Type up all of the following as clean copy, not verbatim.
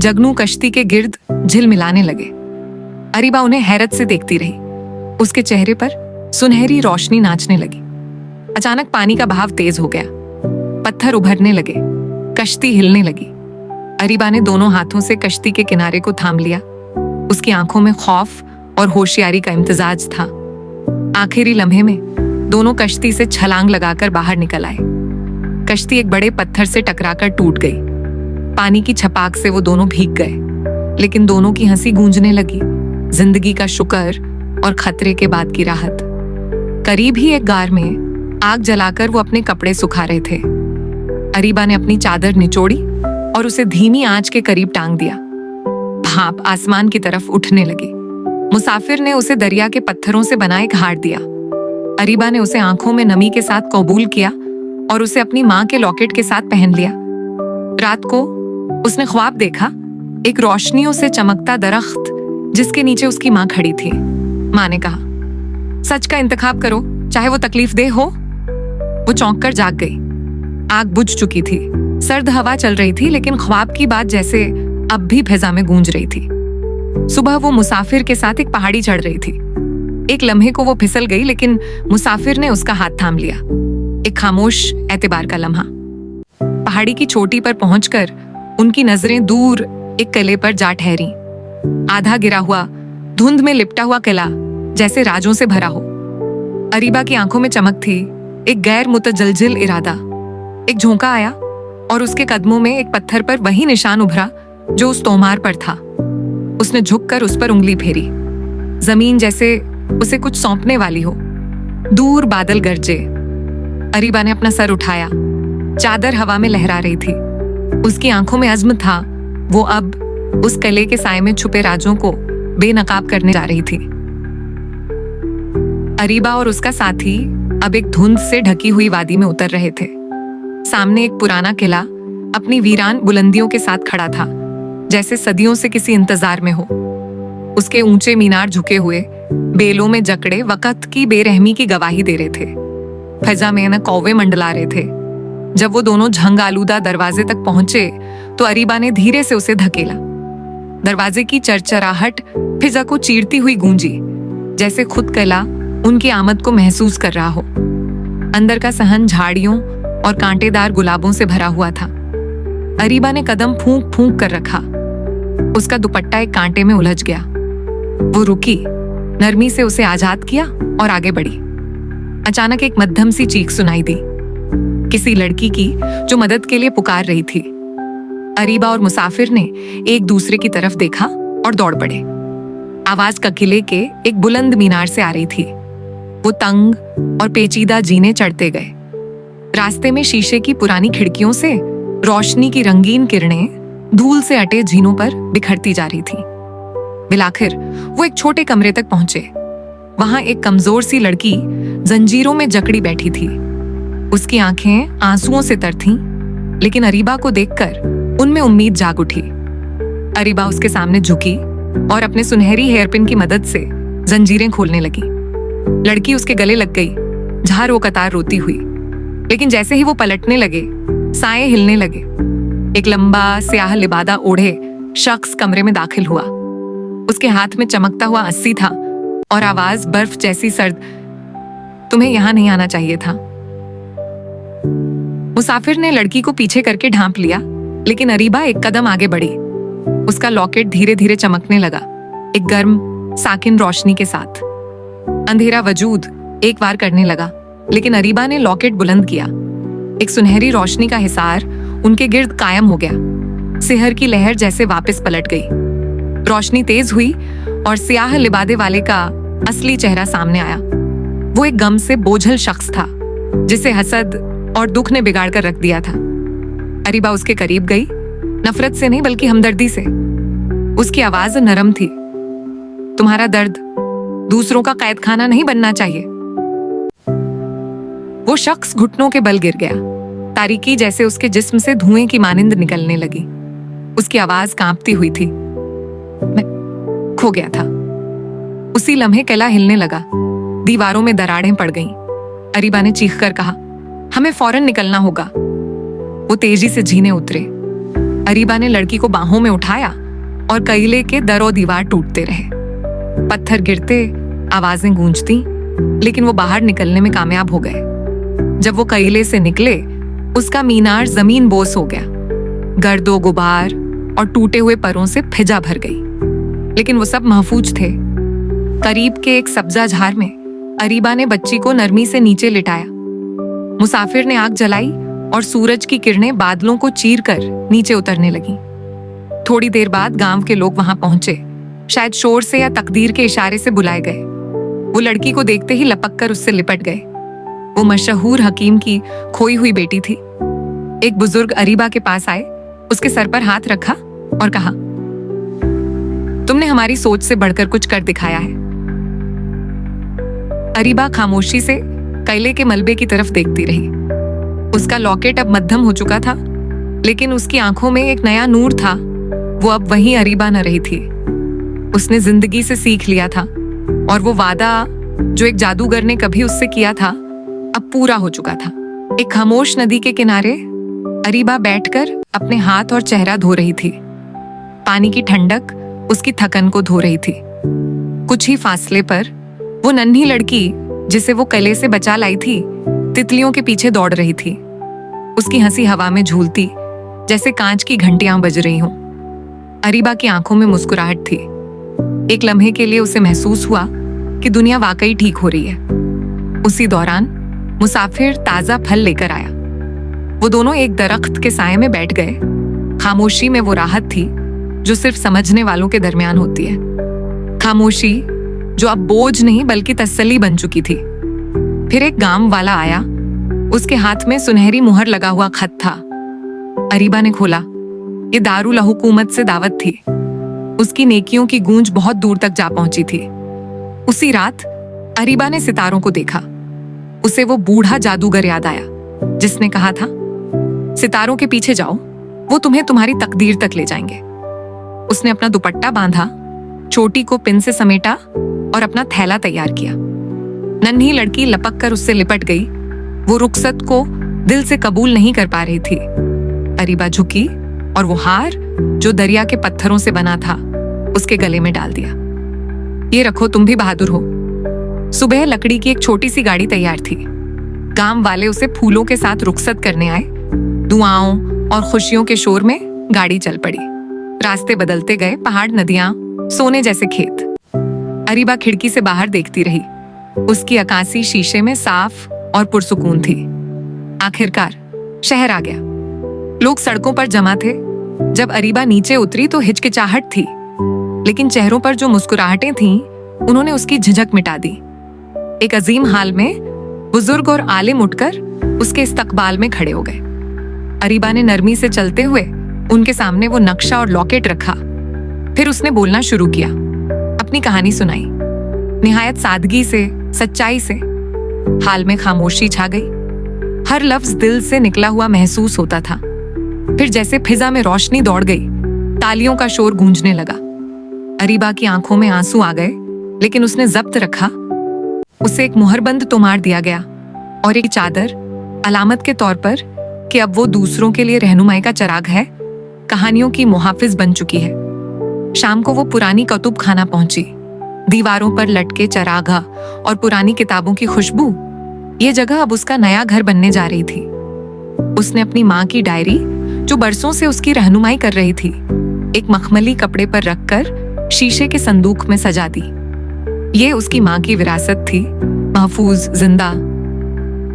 जगनू कश्ती के गिर्द झिलमिलाने लगे। अरीबा उन्हें हैरत से देखती रही। उसके चेहरे पर सुनहरी रोशनी नाचने लगी। अचानक पानी का बहाव तेज हो गया, पत्थर उभरने लगे, कश्ती हिलने लगी। अरीबा ने दोनों हाथों से कश्ती के किनारे को थाम लिया। उसकी आंखों में खौफ और होशियारी का इम्तिजाज था। आखिरी लम्हे में दोनों कश्ती से छलांग लगाकर बाहर निकल आए। कश्ती एक बड़े पत्थर से टकराकर टूट गई। पानी की छपाक से वो दोनों भीग गए, लेकिन दोनों की हंसी गूंजने लगी। जिंदगी का शुक्र और खतरे के बाद की राहत। करीब ही एक गार में आग जलाकर वो अपने कपड़े सुखा रहे थे। अरीबा ने अपनी चादर निचोड़ी और उसे धीमी आंच के करीब टांग दिया। भाप आसमान की तरफ उठने लगी। मुसाफिर ने उसे दरिया के पत्थरों से बना एक हार दिया। अरीबा ने उसे आंखों में नमी के साथ कबूल किया और उसे अपनी मां के लॉकेट के साथ पहन लिया। रात को उसने ख्वाब देखा, एक रोशनियों से चमकता दरख्त जिसके नीचे उसकी मां खड़ी थी। मां ने कहा, सच का इंतखाब करो, चाहे वो तकलीफ दे हो। वो चौंक कर जाग गई। आग बुझ चुकी थी, सर्द हवा चल रही थी, लेकिन ख्वाब की बात जैसे अब भी फिजा में गूंज रही थी। सुबह वो मुसाफिर के साथ एक पहाड़ी चढ़ रही थी। एक लम्हे को वो फिसल गई, लेकिन मुसाफिर ने उसका हाथ थाम लिया। एक खामोश एतबार का लम्हा। पहाड़ी की चोटी पर पहुंचकर उनकी नजरें दूर एक किले पर जा ठहरी। आधा गिरा हुआ, धुंध में लिपटा हुआ किला जैसे राजों से भरा हो। अरीबा की आंखों में चमक थी, एक गैर मुतजलजिल इरादा। एक झोंका आया और उसके कदमों में एक पत्थर पर वही निशान उभरा जो उस तोमार पर था। उसने झुककर उस पर उंगली फेरी। जमीन जैसे उसे कुछ सौंपने वाली हो। दूर बादल गरजे। अरीबा ने अपना सर उठाया। चादर हवा में लहरा रही थी। उसकी आंखों में अज़्म था। वो अब उस किले के साए में छुपे राजों को बेनकाब करने जा रही थी। अरीबा और उसका साथी अब एक धुंध से ढकी हुई वादी में उतर रहे थे। सामने एक पुराना किला अपनी वीरान बुलंदियों के साथ खड़ा था, जैसे सदियों से किसी इंतजार में हो। उसके ऊंचे मीनार झुके हुए, बेलों में जकड़े वक्त की बेरहमी की गवाही दे रहे थे। फजा में न कौवे मंडला रहे थे। जब वो दोनों झंग आलूदा दरवाजे तक पहुंचे तो अरीबा ने धीरे से उसे धकेला। दरवाजे की चरचराहट फिजा को चीरती हुई गूंजी, जैसे खुद किला उनकी आमद को महसूस कर रहा हो। अंदर का सहन झाड़ियों और कांटेदार गुलाबों से भरा हुआ था। अरीबा ने कदम फूंक फूंक कर रखा। उसका दुपट्टा एक कांटे में उलझ गया। वो रुकी, नरमी से उसे आजाद किया और आगे बढ़ी। अचानक एक मध्यम सी चीख सुनाई दी, किसी लड़की की जो मदद के लिए पुकार रही थी। अरीबा और मुसाफिर ने एक दूसरे की तरफ देखा और दौड़ पड़े। आवाज किले के एक बुलंद मीनार से आ रही थी। वो तंग और पेचीदा जीने चढ़ते गए। रास्ते में शीशे की पुरानी खिड़कियों से रोशनी की रंगीन किरणें धूल से अटे झीनों पर बिखरती जा रही थी। बिलाखिर वो एक छोटे कमरे तक पहुंचे। वहां एक कमजोर सी लड़की जंजीरों में जकड़ी बैठी थी। उसकी आंखें आंसुओं से तर थीं, लेकिन अरीबा को देखकर उनमें उम्मीद जाग उठी। अरीबा उसके सामने झुकी और अपने सुनहरी हेयरपिन की मदद से जंजीरें खोलने लगी। लड़की उसके गले लग गई, झार वो कतार रोती हुई। लेकिन जैसे ही वो पलटने लगे, साए हिलने लगे। एक लंबा स्याह लिबादा ओढ़े शख्स कमरे में दाखिल हुआ। उसके हाथ में चमकता हुआ अस्सी था और आवाज बर्फ जैसी सर्द, तुम्हें यहां नहीं आना चाहिए था। मुसाफिर ने लड़की को पीछे करके ढांप लिया, लेकिन अरीबा एक कदम आगे बढ़ी। उसका लॉकेट धीरे धीरे चमकने लगा, एक गर्म साकिन रोशनी के साथ। अंधेरा वजूद एक बार करने लगा, लेकिन अरीबा ने लॉकेट बुलंद किया। एक सुनहरी रोशनी का हिसार उनके गिर्द कायम हो गया। सिहर की लहर जैसे वापस पलट गई। रोशनी तेज हुई और स्याह लिबादे वाले का असली चेहरा सामने आया। वो एक गम से बोझल शख्स था, जिसे हसद और दुख ने बिगाड़ कर रख दिया था। अरीबा उसके करीब गई, नफरत से नहीं बल्कि हमदर्दी से। उसकी आवाज नरम थी, तुम्हारा दर्द दूसरों का कैद खाना नहीं बनना चाहिए। वो शख्स घुटनों के बल गिर गया। तारीकी जैसे उसके जिस्म से धुएं की मानिंद निकलने लगी। उसकी आवाज कांपती हुई थी, मैं खो गया था। उसी लम्हे किला हिलने लगा। दीवारों में दरारें पड़ गईं। अरीबा ने चीखकर कहा, हमें फौरन निकलना होगा। वो तेजी से झीने उतरे। अरीबा ने लड़की को बाहों में उठाया और कईले के दर और दीवार टूटते रहे। पत्थर गिरते, आवाजें गूंजती, लेकिन वो बाहर निकलने में कामयाब हो गए। जब वो कईले से निकले, उसका मीनार जमीन बोस हो गया। गर्दो गुबार और टूटे हुए परों से फिजा भर गई, लेकिन वो सब महफूज थे। करीब के एक सब्जा झाड़ में अरीबा ने बच्ची को नरमी से नीचे लिटाया। मुसाफिर ने आग जलाई और सूरज की किरणें बादलों को चीर कर नीचे उतरने लगी। थोड़ी देर बाद गांव के लोग वहां पहुंचे, शायद शोर से या तकदीर के इशारे से बुलाए गए। वो लड़की को देखते ही लपक कर उससे लिपट गए। वो मशहूर हकीम की खोई हुई बेटी थी। एक बुजुर्ग अरीबा के पास आए, उसके सर पर हाथ रखा और कहा, तुमने हमारी सोच से बढ़कर कुछ कर दिखाया है। अरीबा खामोशी से कैले के मलबे की तरफ देखती रही। उसका लॉकेट अब मध्यम हो चुका था, लेकिन उसकी आंखों में एक नया नूर था। वो अब वही अरीबा न रही थी। उसने जिंदगी से सीख लिया था और वो वादा जो एक जादूगर ने कभी उससे किया था अब पूरा हो चुका था। एक खामोश नदी के किनारे अरीबा बैठकर अपने हाथ और चेहरा धो रही थी। पानी की ठंडक उसकी थकन को धो रही थी। कुछ ही फासले पर वो नन्ही लड़की जिसे वो कले से बचा लाई थी, तितलियों के पीछे दौड़ रही थी। उसकी हंसी हवा में झूलती जैसे कांच की घंटियां बज रही हों। अरीबा की आंखों में मुस्कुराहट थी। एक लम्हे के लिए उसे महसूस हुआ कि दुनिया वाकई ठीक हो रही है। उसी दौरान मुसाफिर ताजा फल लेकर आया। वो दोनों एक दरख्त के साए में बैठ गए। खामोशी में वो राहत थी जो सिर्फ समझने वालों के दरमियान होती है। खामोशी जो अब बोझ नहीं बल्कि तसल्ली बन चुकी थी। फिर एक गांव वाला आया। उसके हाथ में सुनहरी मुहर लगा हुआ खत था। अरीबा ने खोला। ये दारुल हुकूमत से दावत थी। उसकी नेकियों की गूंज बहुत दूर तक जा पहुंची थी। उसी रात अरीबा ने सितारों को देखा। उसे वो बूढ़ा जादूगर याद आया जिसने कहा था, सितारों के पीछे जाओ, वो तुम्हें तुम्हारी तकदीर तक ले जाएंगे। उसने अपना दुपट्टा बांधा, चोटी को पिन से समेटा और अपना थैला तैयार किया। नन्ही लड़की लपक कर उससे लिपट गई। वो रुखसत को दिल से कबूल नहीं कर पा रही थी। अरीबा झुकी और वो हार जो दरिया के पत्थरों से बना था उसके गले में डाल दिया। ये रखो, तुम भी बहादुर हो। सुबह लकड़ी की एक छोटी सी गाड़ी तैयार थी। गांव वाले उसे फूलों के साथ रुखसत करने आए। दुआओं और खुशियों के शोर में गाड़ी चल पड़ी। रास्ते बदलते गए, पहाड़, नदियां, सोने जैसे खेत। अरीबा खिड़की से बाहर देखती रही। उसकी अक्कासी शीशे में साफ और पुरसुकून थी। आखिरकार शहर आ गया। लोग सड़कों पर जमा थे। जब अरीबा नीचे उतरी तो हिचकिचाहट थी, लेकिन चेहरों पर जो मुस्कुराहटें थीं, उन्होंने उसकी झिझक मिटा दी। एक अजीम हाल में बुजुर्ग और आलिम उठकर उसके इस्तकबाल में खड़े हो गए। अरीबा ने नरमी से चलते हुए उनके सामने वो नक्शा और लॉकेट रखा। फिर उसने बोलना शुरू किया, अपनी कहानी सुनाई, निहायत सादगी से, सच्चाई से। हाल में खामोशी छा गई। हर लफ्ज दिल से निकला हुआ महसूस होता था। फिर जैसे फिजा में रोशनी दौड़ गई, तालियों का शोर गूंजने लगा। अरीबा की आंखों में आंसू आ गए, लेकिन उसने जब्त रखा। उसे एक मुहरबंद तोमार दिया गया और एक चादर, अलामत के तौर पर कि अब वो दूसरों के लिए रहनुमाई का चराग है, कहानियों की मुहाफिज बन चुकी है। शाम को वो पुरानी कतुब खाना पहुंची। दीवारों पर लटके चरागा और पुरानी किताबों की खुशबू, ये जगह अब उसका नया घर बनने जा रही थी। उसने अपनी माँ की डायरी, जो बरसों से उसकी रहनुमाई कर रही थी, एक मखमली कपड़े पर रखकर शीशे के संदूक में सजा दी। ये उसकी माँ की विरासत थी, महफूज, जिंदा।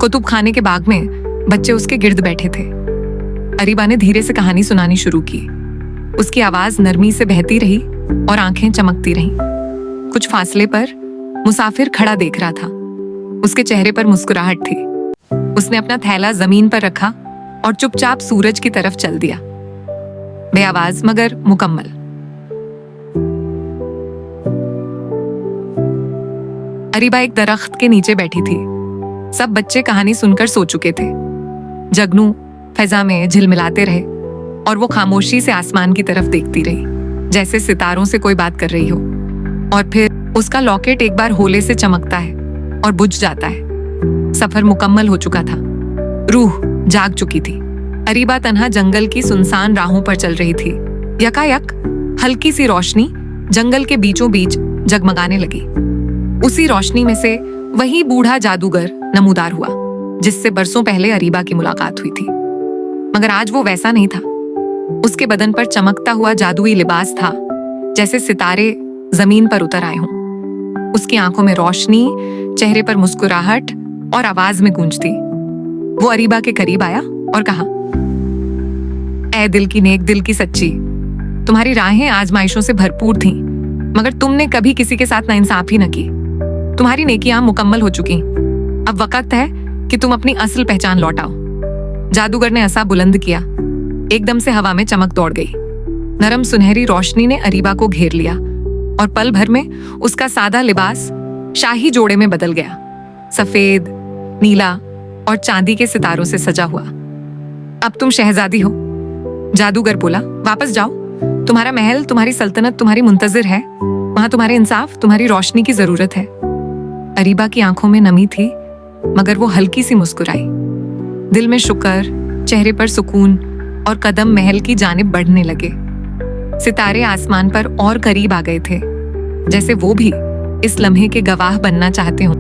कुतुब खाने के बाग में बच्चे उसके गिर्द बैठे थे। अरीबा ने धीरे से कहानी सुनानी शुरू की। उसकी आवाज नरमी से बहती रही और आंखें चमकती रहीं। कुछ फासले पर मुसाफिर खड़ा देख रहा था। उसके चेहरे पर मुस्कुराहट थी। उसने अपना थैला जमीन पर रखा और चुपचाप सूरज की तरफ चल दिया, बेआवाज मगर मुकम्मल। अरीबा एक दरख्त के नीचे बैठी थी। सब बच्चे कहानी सुनकर सो चुके थे। जगनू फैजा में झिलमिलाते रहे और वो खामोशी से आसमान की तरफ देखती रही, जैसे सितारों से कोई बात कर रही हो। और फिर उसका लॉकेट एक बार होले से चमकता है और बुझ जाता है। सफर मुकम्मल हो चुका था। रूह जाग चुकी थी। अरीबा तन्हा जंगल की सुनसान राहों पर चल रही थी। यकायक हल्की सी रोशनी जंगल के बीचों बीच जगमगाने लगी। उसी रोशनी में से वही बूढ़ा जादूगर नमूदार हुआ जिससे बरसों पहले अरीबा की मुलाकात हुई थी। मगर आज वो वैसा नहीं था। उसके बदन पर चमकता हुआ जादुई लिबास था, जैसे सितारे जमीन पर उतर आए हों। उसकी आंखों में रोशनी, चेहरे पर मुस्कुराहट और आवाज में गूंजती। वो अरीबा के करीब आया और कहा, ऐ दिल की नेक, दिल की सच्ची, तुम्हारी राहें आजमाइशों से भरपूर थीं, मगर तुमने कभी किसी के साथ नाइंसाफी न की। तुम्हारी नेकियां मुकम्मल हो चुकी। अब वक्त है कि तुम अपनी असल पहचान लौटाओ। जादूगर ने असा बुलंद किया। एकदम से हवा में चमक दौड़ गई। नरम सुनहरी रोशनी ने अरीबा को घेर लिया और पल भर में उसका सादा लिबास शाही जोड़े में बदल गया, सफेद, नीला और चांदी के सितारों से सजा हुआ। अब तुम शहजादी हो, जादूगर बोला। वापस जाओ। तुम्हारा महल, तुम्हारी सल्तनत तुम्हारी मुंतजिर है। वहां तुम्हारे इंसाफ, तुम्हारी रोशनी की जरूरत है। अरीबा की आंखों में नमी थी, मगर वो हल्की सी मुस्कुराई। दिल में शुक्र, चेहरे पर सुकून और कदम महल की जानिब बढ़ने लगे। सितारे आसमान पर और करीब आ गए थे, जैसे वो भी इस लम्हे के गवाह बनना चाहते हों।